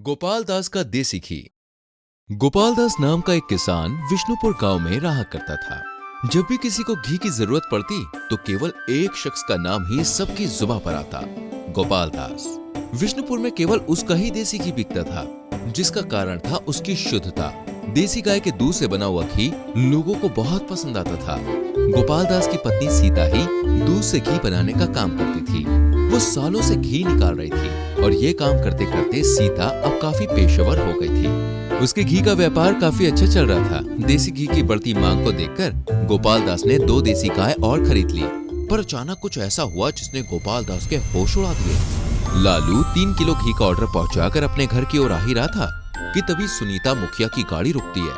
गोपाल दास का देसी घी। गोपाल दास नाम का एक किसान विष्णुपुर गांव में रहा करता था। जब भी किसी को घी की जरूरत पड़ती तो केवल एक शख्स का नाम ही सबकी जुबां पर आता, गोपाल दास। विष्णुपुर में केवल उसका ही देसी घी बिकता था, जिसका कारण था उसकी शुद्धता। देसी गाय के दूध से बना हुआ घी लोगों को बहुत पसंद आता था। गोपाल दास की पत्नी सीता ही दूध से घी बनाने का काम करती थी। वो सालों से घी निकाल रही थी और ये काम करते करते सीता अब काफी पेशेवर हो गई थी। उसके घी का व्यापार काफी अच्छा चल रहा था। देसी घी की बढ़ती मांग को देखकर गोपाल दास ने 2 देसी गाय और खरीद ली। पर अचानक कुछ ऐसा हुआ जिसने गोपाल दास के होश उड़ा दिए। लालू 3 किलो घी का ऑर्डर पहुंचाकर अपने घर की ओर आ ही रहा था कि तभी सुनीता मुखिया की गाड़ी रुकती है।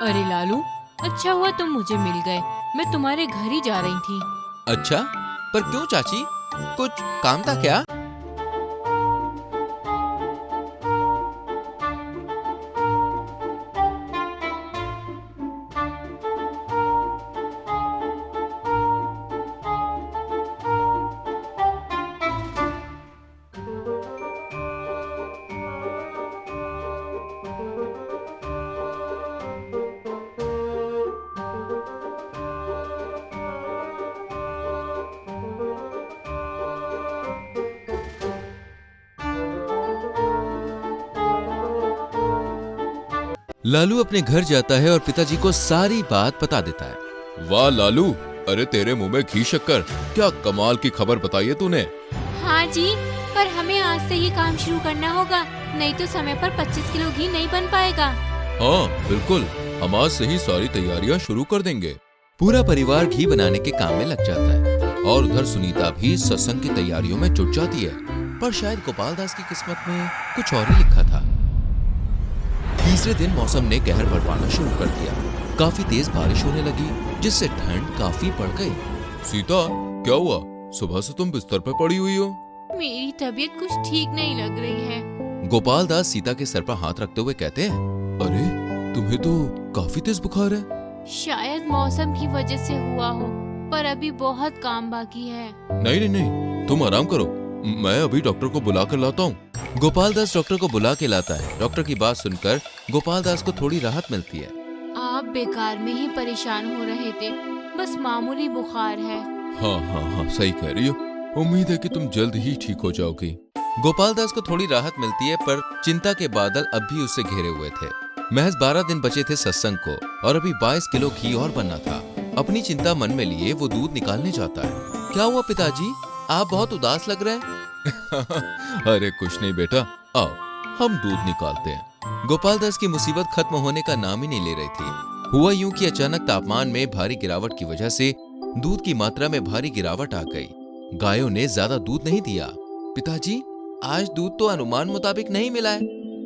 अरे लालू, अच्छा हुआ तुम मुझे मिल गए। मैं तुम्हारे घर ही जा रही थी। अच्छा, पर क्यों चाची? कुछ काम था क्या? लालू अपने घर जाता है और पिताजी को सारी बात बता देता है। वाह लालू, अरे तेरे मुंह में घी शक्कर, क्या कमाल की खबर बताई है तूने। हाँ जी, पर हमें आज से ही काम शुरू करना होगा, नहीं तो समय पर 25 किलो घी नहीं बन पाएगा। हाँ बिल्कुल, हम आज से ही सारी तैयारियां शुरू कर देंगे। पूरा परिवार घी बनाने के काम में लग जाता है और उधर सुनीता भी सत्संग की तैयारियों में जुट जाती है। पर शायद गोपाल दास की किस्मत में कुछ और ही लिखा था। तीसरे दिन मौसम ने कहर बरपाना शुरू कर दिया। काफी तेज बारिश होने लगी, जिससे ठंड काफी बढ़ गई। सीता, क्या हुआ? सुबह से तुम बिस्तर पर पड़ी हुई हो। मेरी तबीयत कुछ ठीक नहीं लग रही है। गोपाल दास सीता के सर पर हाथ रखते हुए कहते हैं, अरे तुम्हें तो काफी तेज बुखार है। शायद मौसम की वजह से हुआ हो, पर अभी बहुत काम बाकी है। नहीं नहीं नहीं, तुम आराम करो, मैं अभी डॉक्टर को बुला कर लाता हूँ। गोपाल दास डॉक्टर को बुला के लाता है। डॉक्टर की बात सुनकर गोपाल दास को थोड़ी राहत मिलती है। आप बेकार में ही परेशान हो रहे थे, बस मामूली बुखार है। हाँ हाँ हाँ, सही कह रही हो। उम्मीद है कि तुम जल्द ही ठीक हो जाओगी। गोपाल दास को थोड़ी राहत मिलती है, पर चिंता के बादल अब भी उससे घेरे हुए थे। महज 12 दिन बचे थे सत्संग को और अभी 22 किलो घी और बनना था। अपनी चिंता मन में लिए वो दूध निकालने जाता है। क्या हुआ पिताजी, आप बहुत उदास लग रहे हैं। अरे कुछ नहीं बेटा, आओ हम दूध निकालते हैं। गोपाल दास की मुसीबत खत्म होने का नाम ही नहीं ले रही थी। हुआ यूं कि अचानक तापमान में भारी गिरावट की वजह से दूध की मात्रा में भारी गिरावट आ गई। गायों ने ज्यादा दूध नहीं दिया। पिताजी, आज दूध तो अनुमान मुताबिक नहीं मिला है।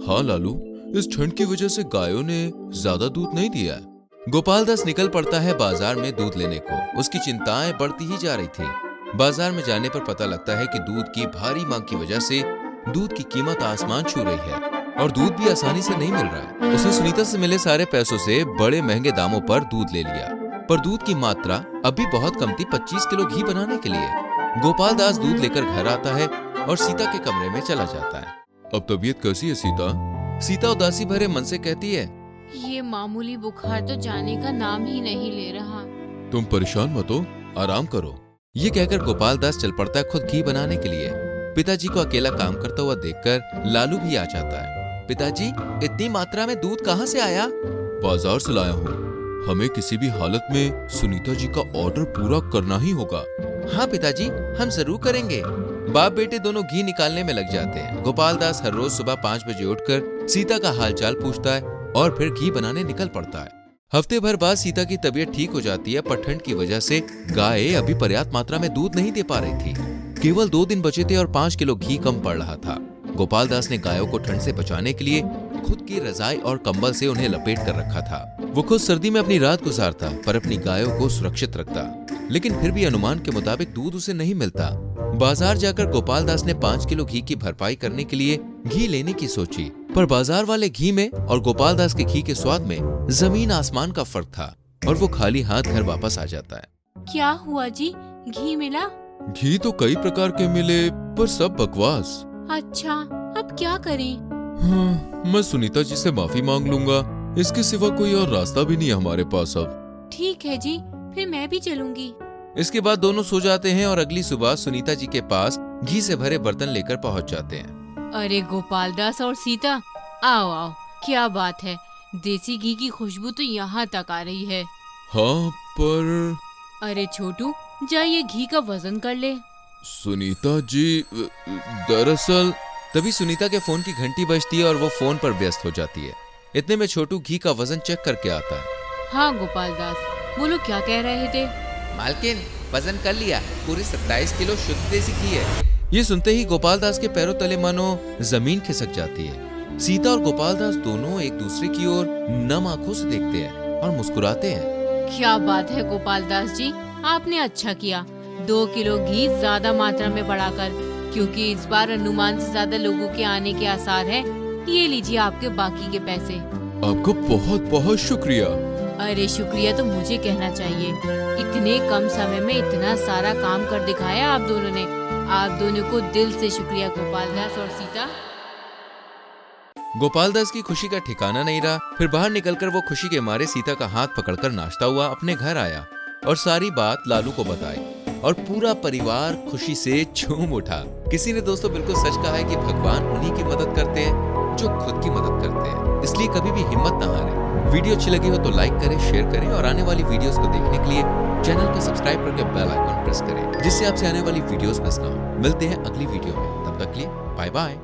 हाँ लालू, इस ठंड की वजह से गायों ने ज्यादा दूध नहीं दिया। गोपाल दास निकल पड़ता है बाजार में दूध लेने को। उसकी चिंताएं बढ़ती ही जा रही थी। बाजार में जाने पर पता लगता है कि दूध की भारी मांग की वजह से दूध की कीमत आसमान छू रही है और दूध भी आसानी से नहीं मिल रहा है। उसने सुनीता से मिले सारे पैसों से बड़े महंगे दामों पर दूध ले लिया, पर दूध की मात्रा अभी बहुत कम थी 25 किलो घी बनाने के लिए। गोपाल दास दूध लेकर घर आता है और सीता के कमरे में चला जाता है। अब तबीयत कैसी है सीता? सीता उदासी भरे मन से कहती है, ये मामूली बुखार तो जाने का नाम ही नहीं ले रहा। तुम परेशान मत हो, आराम करो। ये कहकर गोपाल दास चल पड़ता है खुद घी बनाने के लिए। पिताजी को अकेला काम करता हुआ देखकर लालू भी आ जाता है। पिताजी, इतनी मात्रा में दूध कहाँ से आया? बाजार से लाया हूँ। हमें किसी भी हालत में सुनीता जी का ऑर्डर पूरा करना ही होगा। हाँ पिताजी, हम जरूर करेंगे। बाप बेटे दोनों घी निकालने में लग जाते हैं। गोपाल दास हर रोज सुबह 5 बजे उठकर सीता का हालचाल पूछता है और फिर घी बनाने निकल पड़ता है। हफ्ते भर बाद सीता की तबीयत ठीक हो जाती है, पर ठंड की वजह से गाय अभी पर्याप्त मात्रा में दूध नहीं दे पा रही थी। केवल 2 दिन बचे थे और 5 किलो घी कम पड़ रहा था। गोपाल दास ने गायों को ठंड से बचाने के लिए खुद की रजाई और कंबल से उन्हें लपेट कर रखा था। वो खुद सर्दी में अपनी रात गुजारता, पर अपनी गायों को सुरक्षित रखता। लेकिन फिर भी अनुमान के मुताबिक दूध उसे नहीं मिलता। बाजार जाकर गोपाल दास ने 5 किलो घी की भरपाई करने के लिए घी लेने की सोची, पर बाजार वाले घी में और गोपाल दास के घी के स्वाद में जमीन आसमान का फर्क था और वो खाली हाथ घर वापस आ जाता है। क्या हुआ जी, घी मिला? घी तो कई प्रकार के मिले, पर सब बकवास। अच्छा, अब क्या करें? हाँ, मैं सुनीता जी से माफी मांग लूंगा। इसके सिवा कोई और रास्ता भी नहीं है हमारे पास अब। ठीक है जी, फिर मैं भी चलूंगी। इसके बाद दोनों सो जाते हैं और अगली सुबह सुनीता जी के पास घी से भरे बर्तन लेकर पहुंच जाते हैं। अरे गोपाल दास और सीता, आओ आओ, क्या बात है, देसी घी की खुशबू तो यहाँ तक आ रही है। हाँ, पर अरे छोटू, जाइए घी का वजन कर ले। सुनीता जी, दरअसल तभी सुनीता के फोन की घंटी बजती है और वो फोन पर व्यस्त हो जाती है। इतने में छोटू घी का वजन चेक करके आता है। हाँ गोपाल दास, बोलो क्या कह रहे थे। मालकिन, वजन कर लिया, पूरी 27 किलो शुद्ध देसी घी है। ये सुनते ही गोपाल दास के पैरों तले मानो जमीन खिसक जाती है। सीता और गोपाल दास दोनों एक दूसरे की ओर नम आंखों से देखते हैं और मुस्कुराते हैं। क्या बात है गोपाल दास जी, आपने अच्छा किया 2 किलो घी ज्यादा मात्रा में बढ़ाकर, क्योंकि इस बार अनुमान से ज्यादा लोगों के आने के आसार है। ये लीजिए आपके बाकी के पैसे। आपका बहुत बहुत शुक्रिया। अरे शुक्रिया तो मुझे कहना चाहिए, इतने कम समय में इतना सारा काम कर दिखाया आप दोनों ने। आप दोनों को दिल से शुक्रिया गोपाल दास और सीता। गोपाल दास की खुशी का ठिकाना नहीं रहा। फिर बाहर निकलकर वो खुशी के मारे सीता का हाथ पकड़कर नाचता हुआ अपने घर आया और सारी बात लालू को बताई और पूरा परिवार खुशी से झूम उठा। किसी ने दोस्तों बिल्कुल सच कहा है कि भगवान उन्हीं की मदद करते हैं जो खुद की मदद करते हैं। इसलिए कभी भी हिम्मत ना हारें। वीडियो अच्छी लगी हो तो लाइक करें, शेयर करें और आने वाली वीडियोस को देखने के लिए चैनल को सब्सक्राइब करके बेल आइकन प्रेस करें, जिससे आपसे आने वाली वीडियोस मिस ना हो। मिलते हैं अगली वीडियो में, तब तक के लिए बाय बाय।